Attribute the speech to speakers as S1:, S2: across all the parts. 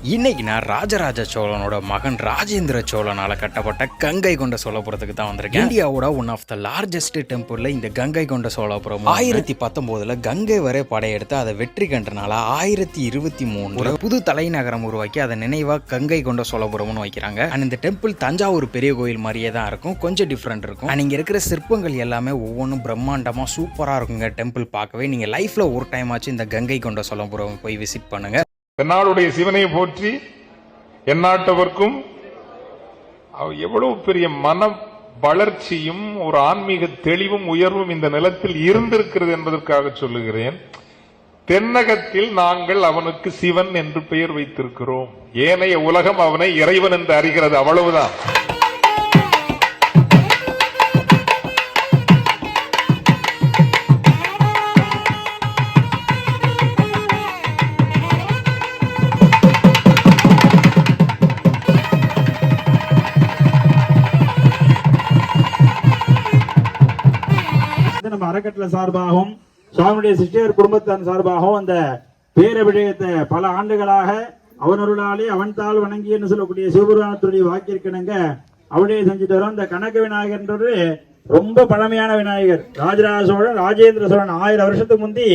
S1: இன்னைக்கு நான் ராஜராஜ சோழனோட மகன் ராஜேந்திர சோழனால கட்டப்பட்ட கங்கை கொண்ட சோழபுரத்துக்கு தான் வந்திருக்கேன். இந்தியாவோட ஒன் ஆஃப் த லார்ஜஸ்ட் டெம்பிள்ல இந்த கங்கை கொண்ட சோழபுரம் 1019 கங்கை வரை படையெடுத்து அதை வெற்றி கண்டனால 1023 புது தலைநகரம் உருவாக்கி அதை நினைவா கங்கை கொண்ட சோழபுரம்னு வைக்கிறாங்க. அண்ட் இந்த டெம்பிள் தஞ்சாவூர் பெரிய கோயில் மாதிரியே தான் இருக்கும், கொஞ்சம் டிஃப்ரெண்ட் இருக்கும். அண்ட் இங்க இருக்கிற சிற்பங்கள் எல்லாமே ஒவ்வொன்றும் பிரம்மாண்டமா சூப்பரா இருக்குங்க. டெம்பிள் பார்க்கவே நீங்க லைஃப்ல ஒரு டைம் ஆச்சு இந்த கங்கை கொண்ட சோழபுரம் போய் விசிட் பண்ணுங்க.
S2: தென்னாடுடைய சிவனை போற்றி எந்நாட்டவர்க்கும் எவ்வளவு பெரிய மன வளர்ச்சியும் ஒரு ஆன்மீக தெளிவும் உயர்வும் இந்த நிலத்தில் இருந்திருக்கிறது என்பதற்காக சொல்லுகிறேன். தென்னகத்தில் நாங்கள் அவனுக்கு சிவன் என்று பெயர் வைத்திருக்கிறோம். ஏனைய உலகம் அவனை இறைவன் என்று அறிகிறது, அவ்வளவுதான்.
S3: நம்ம அறக்கட்டளை சார்பாகவும் சுவாமியுடைய சிஷ்யர் குடும்பத்தின் சார்பாகவும் அந்த பேரபிஷேகத்தை பல ஆண்டுகளாக அவனருளாலே அவன் தாள் வணங்கி என்று சொல்லக்கூடிய சிவபுராணத்துடைய வாக்கிற்கிணங்க அவனே செஞ்சுட்டு வரோம். இந்த கணக்க விநாயகர்ன்றது ரொம்ப பழமையான விநாயகர். ராஜராஜ சோழன் ராஜேந்திர சோழன் 1000 வருஷத்துக்கு முந்தி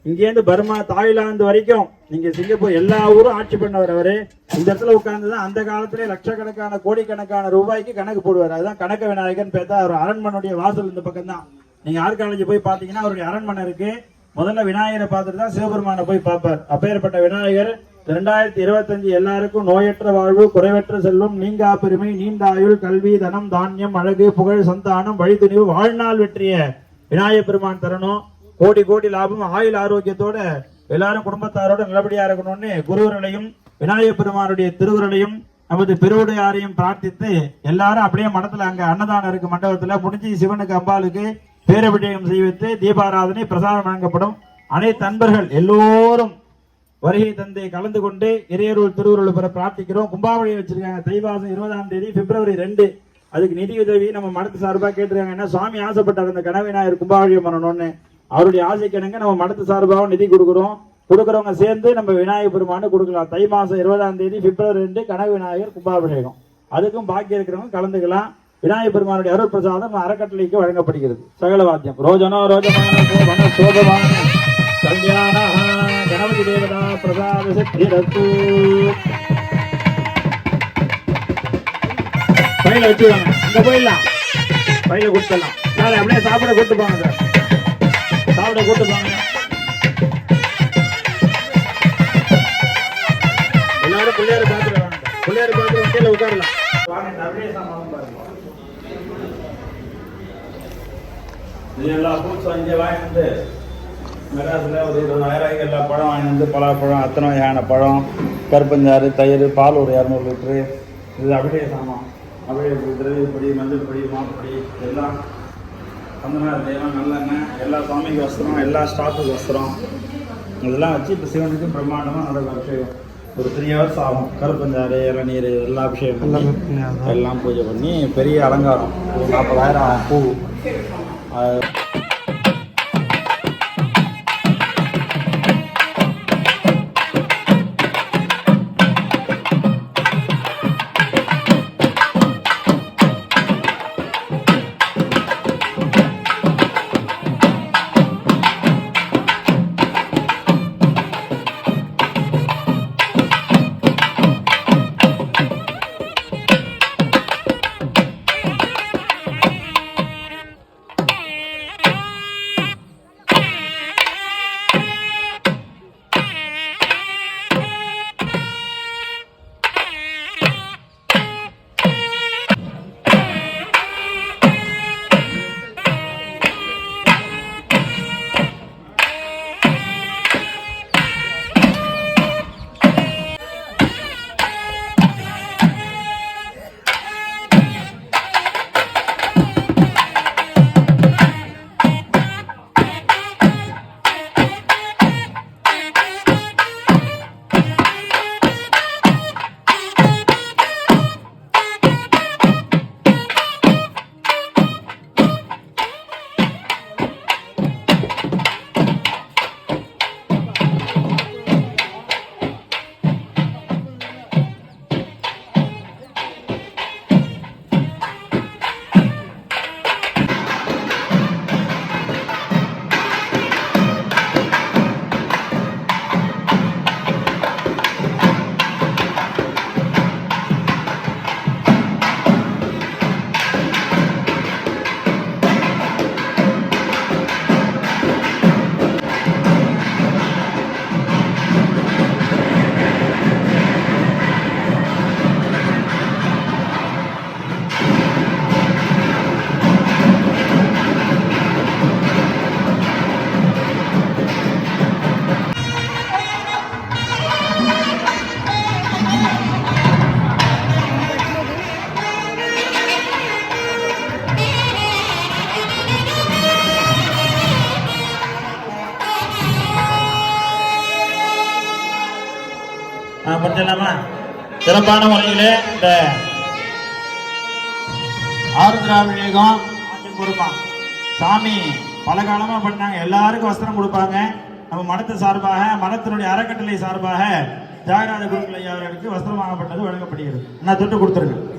S3: இங்கேருந்து பர்மா தாய்லாந்து வரைக்கும் நீங்க சிங்கப்பூர் எல்லா ஊரும் ஆட்சி பண்ணவர் அவரு. இந்த இடத்துல உட்கார்ந்துதான் அந்த காலத்திலே லட்சக்கணக்கான கோடிக்கணக்கான ரூபாய்க்கு கணக்கு போடுவார். அதுதான் கணக்க விநாயகன் பேத்தா. அவர் அரண்மனுடைய வாசல் இந்த பக்கம் தான். நீங்க ஆர் காலேஜ் போய் பாத்தீங்கன்னா அவருடைய அரண்மனை இருக்கு. முதல்ல விநாயகரை பார்த்துட்டு தான் சிவபெருமானை போய் பார்ப்பார். அப்பேற்பட்ட விநாயகர் 2025 எல்லாருக்கும் நோயற்ற வாழ்வு, குறைவற்ற செல்வம், நீங்கா பெருமை, நீண்ட ஆயுள், கல்வி, தனம், தானியம், அழகு, புகழ், சந்தானம், வழித்துணிவு, வாழ்நாள் வெற்றிய விநாயகர் பெருமான் தரணும். கோடி கோடி லாபம், ஆயுள் ஆரோக்கியத்தோட எல்லாரும் குடும்பத்தாரோட நல்லபடியா இருக்கணும்னு குருவர்களையும் விநாயகர் பெருமானுடைய திருவுருளையும் நமது பெருவுடையாரையும் பிரார்த்தித்து எல்லாரும் அப்படியே மடத்துல அங்க அன்னதானம் இருக்கு மண்டபத்துல முடிஞ்சு சிவனுக்கு அம்பாளுக்கு பேரபிஷேகம் செய்வித்து தீபாராதனை பிரசாதம் வழங்கப்படும். அனைத்து நண்பர்கள் எல்லோரும் வருகை தந்தை கலந்து கொண்டு இறையருள் திருவுருள் பெற பிரார்த்திக்கிறோம். கும்பாவளியை வச்சிருக்காங்க. தை மாதம் 20ஆம் தேதி பிப்ரவரி 2. அதுக்கு நிதி உதவி நம்ம மடத்து சார்பாக கேட்டிருக்காங்க. ஏன்னா சுவாமி ஆசைப்பட்டார் இந்த கனவிநாயகர் கும்பாவளியை பண்ணணும்னு. அவருடைய ஆசைக்கிணங்க நம்ம மடத்து சார்பாக நிதி கொடுக்குறவங்க சேர்ந்து நம்ம விநாயகர் பெருமானு கொடுக்கலாம். தை மாதம் 20ஆம் தேதி பிப்ரவரி 2 கனக விநாயகர் கும்பாபிஷேகம். அதுக்கும் பாக்கி இருக்கிறவங்க கலந்துக்கலாம். விநாயகர் பெருமானுடைய அருள் பிரசாதம் அறக்கட்டளைக்கு வழங்கப்படுகிறது. சகல வாத்தியம் ரோஜனோ ரோஜமான சோபமான கல்யாண கணபதி தேவதா பிரசாத சக்திரத்து. பையில வச்சுருவாங்க, அங்க போயிடலாம், பையில கொடுத்துடலாம். சார் அப்படியே சாப்பிட கூட்டு போங்க சார், சாப்பிட கூட்டு போங்க. எல்லாரும் பிள்ளையாரு பார்த்துருவாங்க, பிள்ளையாரு பார்த்து வண்டியில உட்காரலாம். அப்படியே சாமான் பாருங்க. எல்லா ஃப்ரூட்ஸ் வாங்கி வாங்கிட்டு மெட்ராஸில் ஒரு 20,000 எல்லா பழம் வாங்கி வந்து பலாப்பழம், அத்தனை வகையான பழம், கருப்பஞ்சாறு, தயிர், பால் ஒரு 200 லிட்டரு. இது அபிஷேக சாமான், அபிஷேக திரவியப்பொடி, மஞ்சள் பொடி, மாப்பொடி எல்லாம் எல்லாம் நல்லெண்ணெய், எல்லா சாமிக்கு வஸ்திரம், எல்லா ஸ்டாஃபுக்கு வஸ்திரம் இதெல்லாம் வச்சு இப்போ சிவனுக்கு பிரம்மாண்டமாக நடக்கும் அபிஷேகம். ஒரு 3 hours ஆகும். கருப்பஞ்சாறு, இளநீர் எல்லா அபிஷேகம் எல்லாம் பூஜை பண்ணி பெரிய அலங்காரம் 40,000 ஆகும். பூ பார்த்தீங்கன்னா சிறப்பான முறையிலே இந்த ஆருத்ராபிஷேகம் கொடுப்பான் சாமி பல காலமா பண்ணாங்க. எல்லாருக்கும் வஸ்திரம் கொடுப்பாங்க. நம்ம மடத்து சார்பாக மடத்தினுடைய அறக்கட்டளை சார்பாக தியாகராஜ குருக்கள் ஐயா அவர்களுக்கு வஸ்திரமாகப்பட்டது வழங்கப்படுகிறது. நான் தொட்டு கொடுத்துருக்கேன்.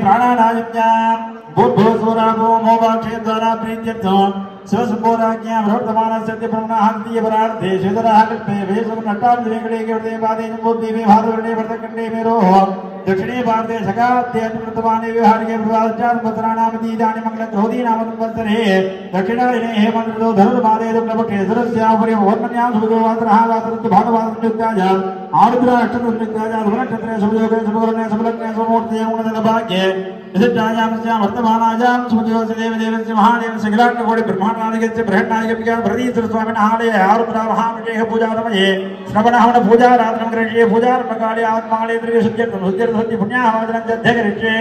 S3: பிராணாநாயத்யாம் பூர்பூசூராபோ மோபாக்ஷேத்வாரா பிரீத்யர்த்தம் சிவசும்போராஜ்ஞாம் பிரவர்த்தமானஸ்ய பிரம்மணாஹந்திய பரார்த்தே ஸ்ரீதராஹ கல்பே வேஷம் நட்டார்த்தி வெங்கடே கேவதே பாதே ஜம்பூதீவே பாதவர்ணே வர்த்தகண்டே மேரோஹ दक्षिणे भारते सकाद्यवर्तमाने व्यवहारिके प्रवाचार पत्राणामति इदानीं मंगलक्रोधी नामसंवत्सरे दक्षिणायने हेमन्ततो धनुर्मादे दुर्लभटे सरस्यापरि वर्णन्यां सुभगो वात्रः वात्रस्य भागवासंयुक्ताय आरुद्र अष्टदुर्नित्याय सुनक्षत्रे सुभयोगे सुभगुरणे सुभलग्ने सुमूर्ते गुणदलभाग्ये विशिष्टायां स्यां वर्तमानायां सुमदेवस्य देवदेवस्य महादेवस्य अखिलाण्डकोटि ब्रह्माण्डादिकस्य बृहन्नायकविज्ञान भरतीश्वर स्वामिनः आलये आरुद्र महाभिषेक पूजासमये श्रवणहवन पूजाराधनं करिष्ये पूजारम्भकाले आत्माले त्रिशुद्ध्यर्थं शुद्ध्यर्थं सत्य पुण्याहवाचनं च करिष्ये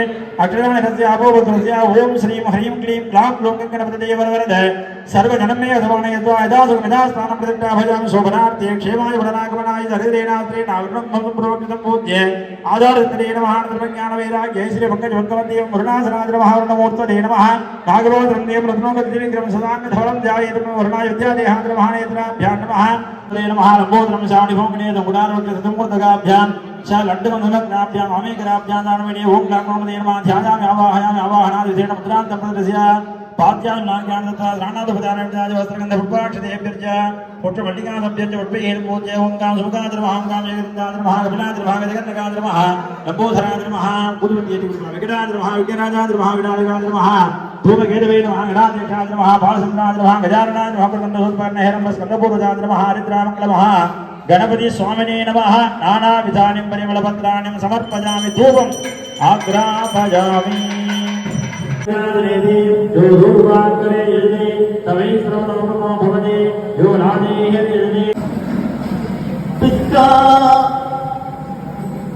S3: अक्षराणस्य अभोवत्रस्य ओम श्रीं ह्रीं क्लीं क्लां क्लूं गणपतये वरवरद सर्वजनमे अधमानयत्वा यदासुखमिदा स्थानं प्रतिष्ठाभयां शोभनार्थे क्षेमाय वरनागमनाय हरिरेणात्रे नागरं प्रोक्तं पूज्य आधारत्रेण महानत्रज्ञानवैराग्ये श्री पंकजवन्तवन्देव मुरुणासनाद्र महावर्णमूर्तये नमः नागरोद्रन्देव रत्नोगद्दिविक्रम सदान्यधवलं ध्यायेत् वर्णाय विद्यादेहाद्र महानेत्राभ्यां नमः नमः लम्बोदरं शावणिभोगणेदं गुणारोग्यसमुद्रगाभ्यां च लड्डुमधुनग्नाभ्यां अमेकराभ्यां दानवेणे ओं ग्लाक्रोमदे नमः ध्यायामि आवाहयामि आवाहनादिशेन मुद्रान्तं प्रदर्शय पाद्यां नाज्ञानदत्ता राणादपदानविदाय वस्त्रगन्धपुष्पाक्षतेभ्यर्च पुष्पमल्लिकासभ्यर्च पुष्पैः पूज्य ओं गां सुमुखाद्रमः गां एकदाद्रमः कपिलाद्रमः गजकर्णकाद्रमः लम्बोधराद्रमः कुलवन्त्येतिगुरुमः विकटाद्रमः विज्ञानाद्रमः विडालकाद्रमः धूमकेतवे नमः गणाध्यक्षाद्रमः बालसुन्दराद्रमः गजाननाद्रमः प्रकण्डसोत्पन्नहेरम्बस्कन्दपूर्वजाद्रमः हरिद्रामङ्गलमः गणपति स्वामिने नमः नानाविधानि परिमलपत्राणि समर्पयामि धूपम् आग्रापयामि
S4: पिता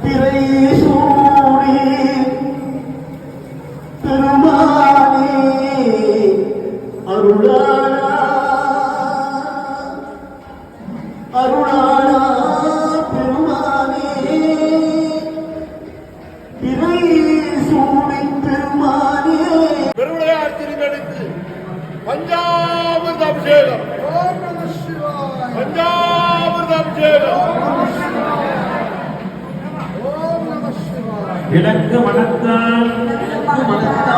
S4: तिरैसूरी திருமானே அருளானா அருளானா பெருமானே திரை சூடி பெருமானே
S5: பெருவிளையார் திருமணிக்கு பஞ்சாமிர்த அபிஷேகம் பஞ்சாமிர்த அபிஷேகம்
S3: விளக்கு மனத்தால்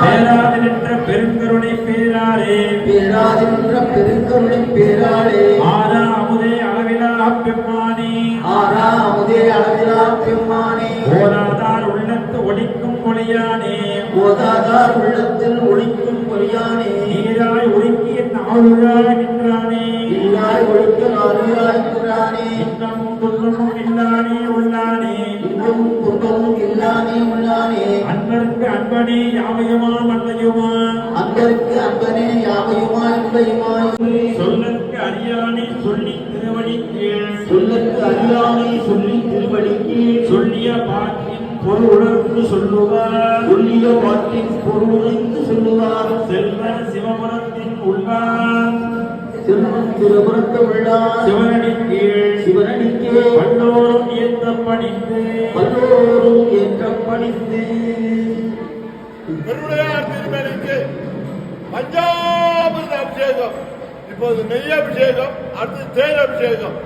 S3: பேராதின்ற பெருங்கருணை பேராளே
S4: பேராதின்ற பெருங்கருணை பேராளே
S3: ஆரா அமுதே அளவிலா பெம்மானே
S4: ஆரா அமுதே அளவிலா பெம்மானே
S3: ஓதாதார் உள்ளத்து ஒளிக்கும் ஒளியானே
S4: ஓதாதார் உள்ளத்தில் ஒளிக்கும் ஒளியானே
S3: நீராய் ஒழுக்கி என் ஆளுழாய் நின்றானே
S4: நீராய் ஒழுக்க நாளுழாய் நின்றானே
S3: இன்னமும் துன்பமும் இல்லானே உள்ளானே
S4: இன்னமும் துன்பமும் இல்லானே உள்ளானே
S3: அன்பருக்கு அன்பனே யாவையுமா மன்னையுமா
S4: அன்பருக்கு அன்பனே யாவையுமா என்பையுமாய்
S3: சொல்லற்கு அறியானே சொல்லி திருவடி கீழ்
S4: சொல்லற்கு அறியாமை சொல்லி திருவடி கீழ்
S3: சொல்லிய பாட்டின் பொருள் உணர்ந்து சொல்லுவார்
S4: சொல்லிய பாட்டின் பொருள் உரைத்து சொல்லுவார்
S3: செல்வ சிவபுரத்தின் உள்ளார்
S4: செல்வம் திருபுரத்து உள்ளார்
S3: சிவனடி கீழ்
S4: சிவனடிக்கே
S3: பல்லோரும் ஏத்த பணிந்து
S4: பல்லோரும் ஏற்ற பணிந்து
S5: பெருவிளையார் திருமணிக்கு பஞ்சாமிர்த அபிஷேகம். இப்போது நெய் அபிஷேகம், அடுத்து தேன் அபிஷேகம்.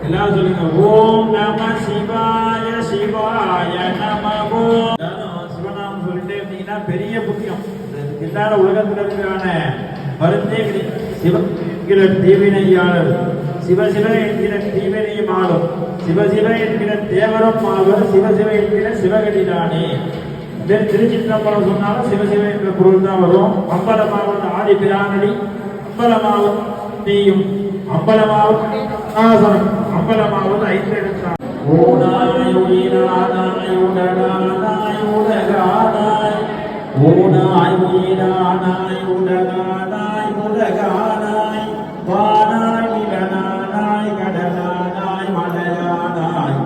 S3: எல்லாம் சொல்லுங்க. ஓம் நம சிவாய சிவாய நமோ. சிவநாமம் சொல்லிட்டே இருந்தீங்கன்னா பெரிய புண்ணியம். எல்லாரும் உலகத்தில் இருக்கிறான மருந்தே சிவ தீவினையாளர் சிவசிவ என்கிற தீவினையும் ஆளும் சிவசிவ என்கிற தேவரும் ஆவர் சிவசிவ என்கிற சிவகடிதானே. திருச்சிற்றம்பலம் சொன்னாலும் சிவசிவ என்ற பொருள் தான் வரும். அம்பலமாவது ஆதி பிரானடி அம்பலமாவது தீயும் அம்பலமாவது ஆசனம் அம்பலமாவது ஐந்து எழுத்தார். ஓனாய் உயிரானாய் உடனானாய் உலகானாய் ஓனாய் உயிரானாய் உடனானாய் உலகானாய் வானாய் நிலனானாய் கடலானாய் மலையானாய்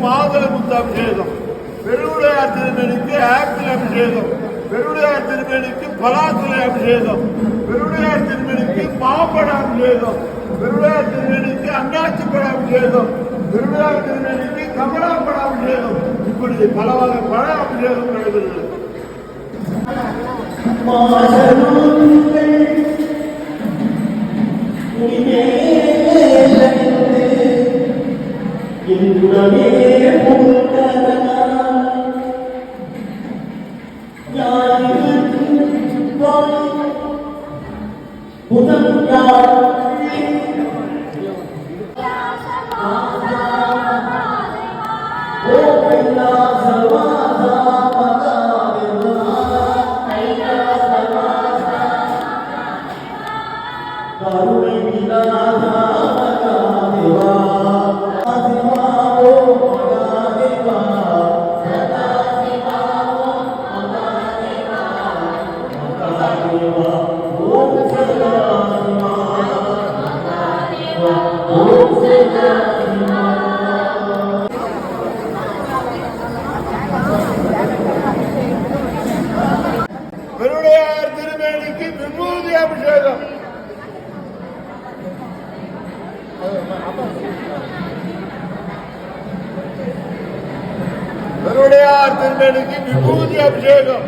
S5: மாதள முத்த அபிஷேகம். பெருவுடையார் திருமேனிக்கு ஆப்பிள் அபிஷேகம், பெருவுடையார் திருமேனிக்கு பலாத்துளை அபிஷேகம், பெருவுடையார் திருமேனிக்கு மாம்பழ அபிஷேகம், பெருவுடையார் திருமேனிக்கு அண்ணாச்சிப்பழ அபிஷேகம், பெருவுடையார் திருமேனிக்கு கமலாப்பழ அபிஷேகம், இப்படி பல வகை பழ அபிஷேகம் நடைபெறுகிறது. பெருவுடையார் திருமேனிக்கு விபூதி அபிஷேகம், பெருவுடையார் திருமேனிக்கு விபூதி அபிஷேகம்,